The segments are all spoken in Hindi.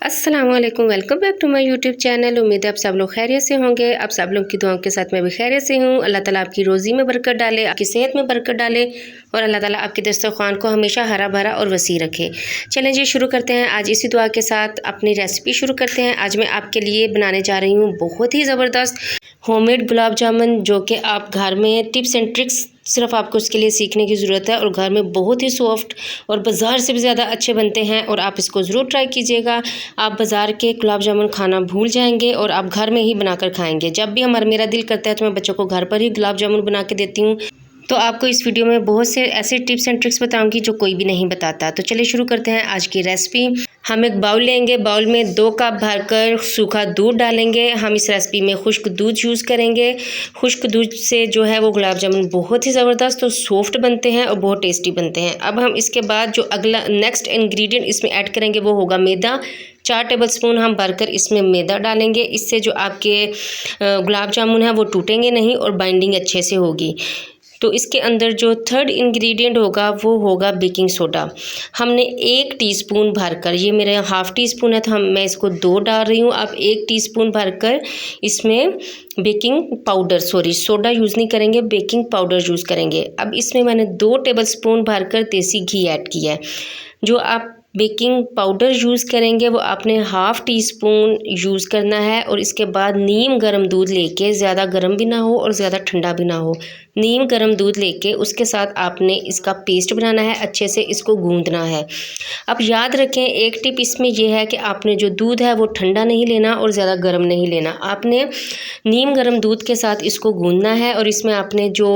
अस्सलाम वालेकुम, welcome back to my YouTube channel. उम्मीद है आप सब लोग खैरियत से होंगे। आप सब लोग की दुआओं के साथ मैं भी खैरियत से हूँ। अल्लाह ताला आपकी रोज़ी में बरकत डाले, आपकी सेहत में बरकत डाले और अल्लाह ताला आपके दस्तरख़्वान को हमेशा हरा भरा और वसी रखे। चलें जी, शुरू करते हैं। आज इसी दुआ के साथ अपनी रेसिपी शुरू करते हैं। आज मैं आपके लिए बनाने जा रही हूँ बहुत ही ज़बरदस्त होममेड गुलाब जामुन, जो कि आप घर में टिप्स एंड ट्रिक्स सिर्फ आपको उसके लिए सीखने की ज़रूरत है और घर में बहुत ही सॉफ्ट और बाज़ार से भी ज़्यादा अच्छे बनते हैं और आप इसको ज़रूर ट्राई कीजिएगा। आप बाज़ार के गुलाब जामुन खाना भूल जाएंगे और आप घर में ही बनाकर खाएंगे। जब भी मेरा दिल करता है तो मैं बच्चों को घर पर ही गुलाब जामुन बना के देती हूँ। तो आपको इस वीडियो में बहुत से ऐसे टिप्स एंड ट्रिक्स बताऊंगी जो कोई भी नहीं बताता। तो चलिए शुरू करते हैं आज की रेसिपी। हम एक बाउल लेंगे, बाउल में 2 कप भरकर सूखा दूध डालेंगे। हम इस रेसिपी में खुश्क दूध यूज़ करेंगे। खुश्क दूध से जो है वो गुलाब जामुन बहुत ही ज़बरदस्त और सॉफ्ट बनते हैं और बहुत टेस्टी बनते हैं। अब हम इसके बाद जो अगला नेक्स्ट इंग्रेडिएंट इसमें ऐड करेंगे वो होगा मैदा। 4 टेबलस्पून हम भरकर इसमें मैदा डालेंगे। इससे जो आपके गुलाब जामुन है वो टूटेंगे नहीं और बाइंडिंग अच्छे से होगी। तो इसके अंदर जो थर्ड इंग्रेडिएंट होगा वो होगा बेकिंग सोडा। हमने 1 टीस्पून भरकर, ये मेरा हाफ़ टी स्पून है तो मैं इसको 2 डाल रही हूँ। आप 1 टीस्पून भरकर इसमें सोडा यूज़ नहीं करेंगे, बेकिंग पाउडर यूज़ करेंगे। अब इसमें मैंने 2 टेबलस्पून भरकर देसी घी ऐड किया है। जो आप बेकिंग पाउडर यूज़ करेंगे वो आपने हाफ़ टी स्पून यूज़ करना है और इसके बाद नीम गर्म दूध लेके, ज़्यादा गर्म भी ना हो और ज़्यादा ठंडा भी ना हो, नीम गर्म दूध लेके उसके साथ आपने इसका पेस्ट बनाना है, अच्छे से इसको गूंदना है। अब याद रखें, एक टिप इसमें यह है कि आपने जो दूध है वो ठंडा नहीं लेना और ज़्यादा गर्म नहीं लेना। आपने नीम गर्म दूध के साथ इसको गूंदना है और इसमें आपने जो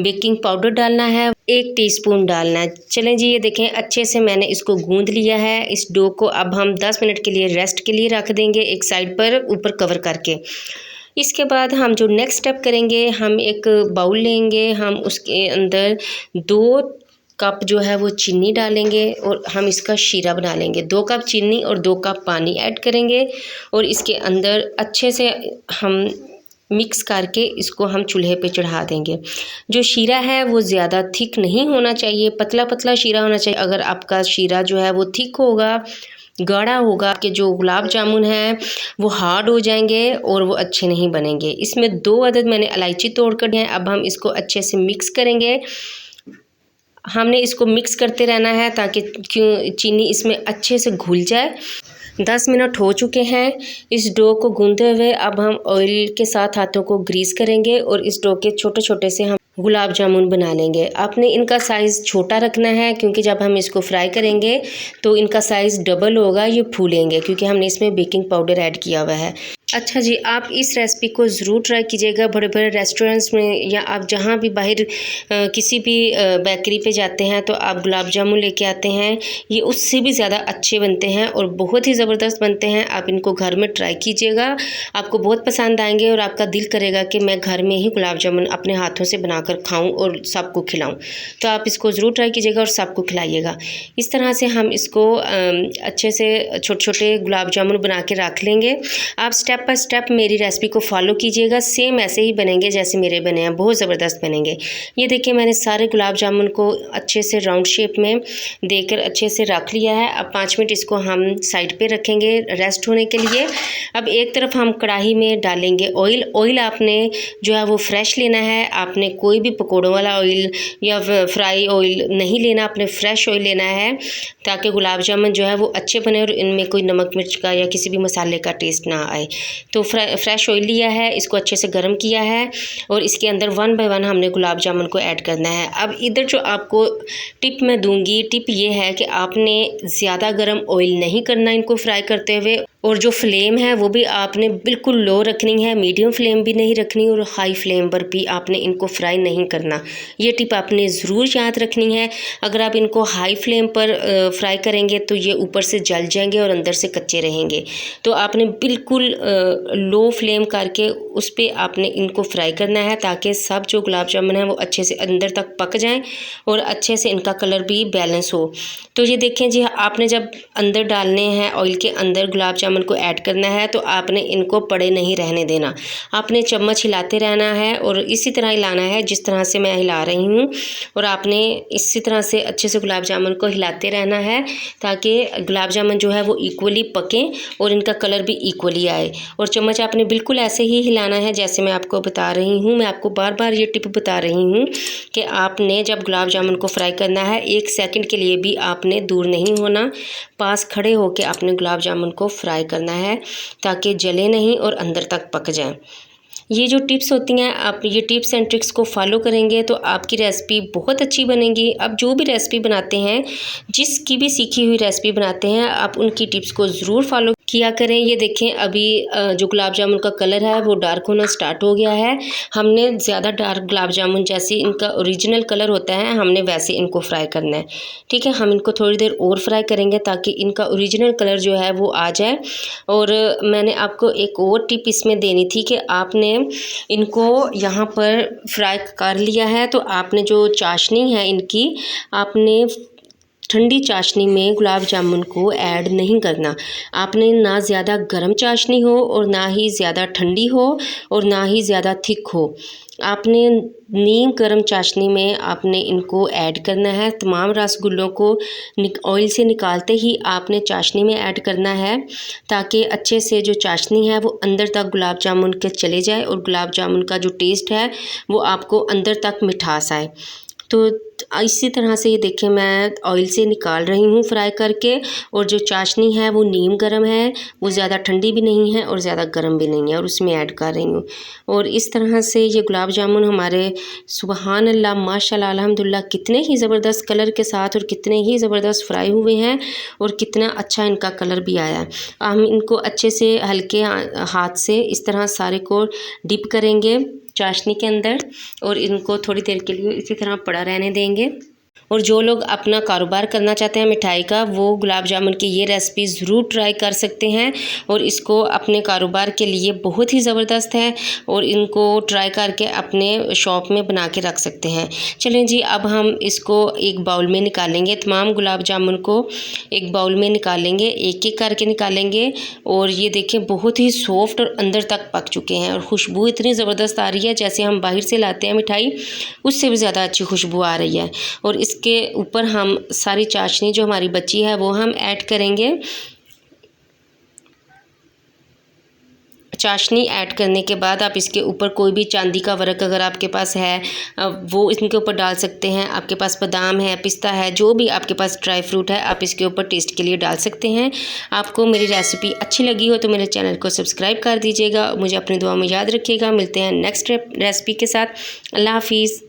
बेकिंग पाउडर डालना है 1 टीस्पून डालना है। चलें जी, ये देखें अच्छे से मैंने इसको गूंद लिया है। इस डो को अब हम 10 मिनट के लिए रेस्ट के लिए रख देंगे एक साइड पर ऊपर कवर करके। इसके बाद हम जो नेक्स्ट स्टेप करेंगे, हम एक बाउल लेंगे, हम उसके अंदर 2 कप जो है वो चीनी डालेंगे और हम इसका शीरा बना लेंगे। 2 कप चीनी और 2 कप पानी ऐड करेंगे और इसके अंदर अच्छे से हम मिक्स करके इसको हम चूल्हे पे चढ़ा देंगे। जो शीरा है वो ज़्यादा थिक नहीं होना चाहिए, पतला पतला शीरा होना चाहिए। अगर आपका शीरा जो है वो थिक होगा, गाढ़ा होगा, आपके जो गुलाब जामुन हैं वो हार्ड हो जाएंगे और वो अच्छे नहीं बनेंगे। इसमें 2 अदद मैंने इलायची तोड़ कर है। अब हम इसको अच्छे से मिक्स करेंगे। हमने इसको मिक्स करते रहना है ताकि चीनी इसमें अच्छे से घुल जाए। 10 मिनट हो चुके हैं इस डो को गूंदे हुए। अब हम ऑयल के साथ हाथों को ग्रीस करेंगे और इस डो के छोटे छोटे से हम गुलाब जामुन बना लेंगे। आपने इनका साइज़ छोटा रखना है क्योंकि जब हम इसको फ्राई करेंगे तो इनका साइज़ डबल होगा, ये फूलेंगे क्योंकि हमने इसमें बेकिंग पाउडर ऐड किया हुआ है। अच्छा जी, आप इस रेसिपी को ज़रूर ट्राई कीजिएगा। बड़े बड़े रेस्टोरेंट्स में या आप जहाँ भी बाहर किसी भी बेकरी पे जाते हैं तो आप गुलाब जामुन लेके आते हैं, ये उससे भी ज़्यादा अच्छे बनते हैं और बहुत ही ज़बरदस्त बनते हैं। आप इनको घर में ट्राई कीजिएगा, आपको बहुत पसंद आएंगे और आपका दिल करेगा कि मैं घर में ही गुलाब जामुन अपने हाथों से बनाकर खाऊं और सबको खिलाऊं। तो आप इसको ज़रूर ट्राई कीजिएगा और सबको खिलाइएगा। इस तरह से हम इसको अच्छे से छोटे छोटे गुलाब जामुन बना के रख लेंगे। आप स्टेप बाय स्टेप मेरी रेसिपी को फॉलो कीजिएगा, सेम ऐसे ही बनेंगे जैसे मेरे बने हैं, बहुत ज़बरदस्त बनेंगे। ये देखिए मैंने सारे गुलाब जामुन को अच्छे से राउंड शेप में देकर अच्छे से रख लिया है। अब 5 मिनट इसको हम साइड पे रखेंगे रेस्ट होने के लिए। अब एक तरफ हम कढ़ाई में डालेंगे ऑयल। ऑयल आपने जो है वो फ्रेश लेना है, आपने कोई भी पकौड़ों वाला ऑयल या फ्राई ऑयल नहीं लेना, आपने फ्रेश ऑयल लेना है ताकि गुलाब जामुन जो है वो अच्छे बने और इनमें कोई नमक मिर्च का या किसी भी मसाले का टेस्ट ना आए। तो फ्रेश ऑयल लिया है, इसको अच्छे से गर्म किया है और इसके अंदर 1 बाय 1 हमने गुलाब जामुन को ऐड करना है। अब इधर जो आपको टिप मैं दूंगी, टिप ये है कि आपने ज़्यादा गर्म ऑयल नहीं करना इनको फ्राई करते हुए और जो फ्लेम है वो भी आपने बिल्कुल लो रखनी है, मीडियम फ्लेम भी नहीं रखनी और हाई फ्लेम पर भी आपने इनको फ्राई नहीं करना। ये टिप आपने ज़रूर याद रखनी है। अगर आप इनको हाई फ्लेम पर फ्राई करेंगे तो ये ऊपर से जल जाएंगे और अंदर से कच्चे रहेंगे। तो आपने बिल्कुल लो फ्लेम करके उस पे आपने इनको फ्राई करना है, ताकि सब जो गुलाब जामुन है वो अच्छे से अंदर तक पक जाएं और अच्छे से इनका कलर भी बैलेंस हो। तो ये देखें जी, आपने जब अंदर डालने हैं ऑयल के अंदर गुलाब जामुन को ऐड करना है तो आपने इनको पड़े नहीं रहने देना, आपने चम्मच हिलाते रहना है और इसी तरह हिलाना है जिस तरह से मैं हिला रही हूँ। और आपने इसी तरह से अच्छे से गुलाब जामुन को हिलाते रहना है ताकि गुलाब जामुन जो है वो इक्वली पकें और इनका कलर भी इक्वली आए। और चम्मच आपने बिल्कुल ऐसे ही हिलाना है जैसे मैं आपको बता रही हूँ। मैं आपको बार बार ये टिप बता रही हूँ कि आपने जब गुलाब जामुन को फ्राई करना है 1 सेकंड के लिए भी आपने दूर नहीं होना, पास खड़े होकर आपने गुलाब जामुन को फ्राई करना है ताकि जले नहीं और अंदर तक पक जाए। ये जो टिप्स होती हैं, आप ये टिप्स एंड ट्रिक्स को फॉलो करेंगे तो आपकी रेसिपी बहुत अच्छी बनेगी। अब जो भी रेसिपी बनाते हैं, जिसकी भी सीखी हुई रेसिपी बनाते हैं, आप उनकी टिप्स को ज़रूर फॉलो किया करें। ये देखें अभी जो गुलाब जामुन का कलर है वो डार्क होना स्टार्ट हो गया है। हमने ज़्यादा डार्क गुलाब जामुन जैसे इनका ओरिजिनल कलर होता है हमने वैसे इनको फ्राई करना है। ठीक है, हम इनको थोड़ी देर और फ्राई करेंगे ताकि इनका ओरिजिनल कलर जो है वो आ जाए। और मैंने आपको एक और टिप इसमें देनी थी कि आपने इनको यहाँ पर फ्राई कर लिया है तो आपने जो चाशनी है इनकी, आपने ठंडी चाशनी में गुलाब जामुन को ऐड नहीं करना। आपने ना ज़्यादा गर्म चाशनी हो और ना ही ज़्यादा ठंडी हो और ना ही ज़्यादा थिक हो। आपने नीम गर्म चाशनी में आपने इनको ऐड करना है। तमाम रसगुल्लों को ऑयल से निकालते ही आपने चाशनी में ऐड करना है ताकि अच्छे से जो चाशनी है वो अंदर तक गुलाब जामुन के चले जाए और गुलाब जामुन का जो टेस्ट है वो आपको अंदर तक मिठास आए। तो इसी तरह से ये देखें मैं ऑयल से निकाल रही हूँ फ्राई करके, और जो चाशनी है वो नीम गर्म है, वो ज़्यादा ठंडी भी नहीं है और ज़्यादा गर्म भी नहीं है, और उसमें ऐड कर रही हूँ। और इस तरह से ये गुलाब जामुन हमारे सुबहान अल्लाह माशाल्लाह अल्हम्दुलिल्लाह कितने ही ज़बरदस्त कलर के साथ और कितने ही ज़बरदस्त फ्राई हुए हैं और कितना अच्छा इनका कलर भी आया है। हम इनको अच्छे से हल्के हाथ से इस तरह सारे को डिप करेंगे चाशनी के अंदर और इनको थोड़ी देर के लिए इसी तरह पड़ा रहने देंगे। और जो लोग अपना कारोबार करना चाहते हैं मिठाई का, वो गुलाब जामुन की ये रेसिपी ज़रूर ट्राई कर सकते हैं और इसको अपने कारोबार के लिए बहुत ही ज़बरदस्त है और इनको ट्राई करके अपने शॉप में बना के रख सकते हैं। चलें जी, अब हम इसको एक बाउल में निकालेंगे। तमाम गुलाब जामुन को एक बाउल में निकालेंगे, एक एक करके निकालेंगे। और ये देखें बहुत ही सॉफ्ट और अंदर तक पक चुके हैं और खुशबू इतनी ज़बरदस्त आ रही है जैसे हम बाहर से लाते हैं मिठाई उससे भी ज़्यादा अच्छी खुशबू आ रही है। और इसके ऊपर हम सारी चाशनी जो हमारी बची है वो हम ऐड करेंगे। चाशनी ऐड करने के बाद आप इसके ऊपर कोई भी चांदी का वर्क अगर आपके पास है वो इनके ऊपर डाल सकते हैं। आपके पास बादाम है, पिस्ता है, जो भी आपके पास ड्राई फ्रूट है आप इसके ऊपर टेस्ट के लिए डाल सकते हैं। आपको मेरी रेसिपी अच्छी लगी हो तो मेरे चैनल को सब्सक्राइब कर दीजिएगा। मुझे अपनी दुआ में याद रखिएगा। मिलते हैं नेक्स्ट रेसिपी के साथ। अल्लाह हाफिज़।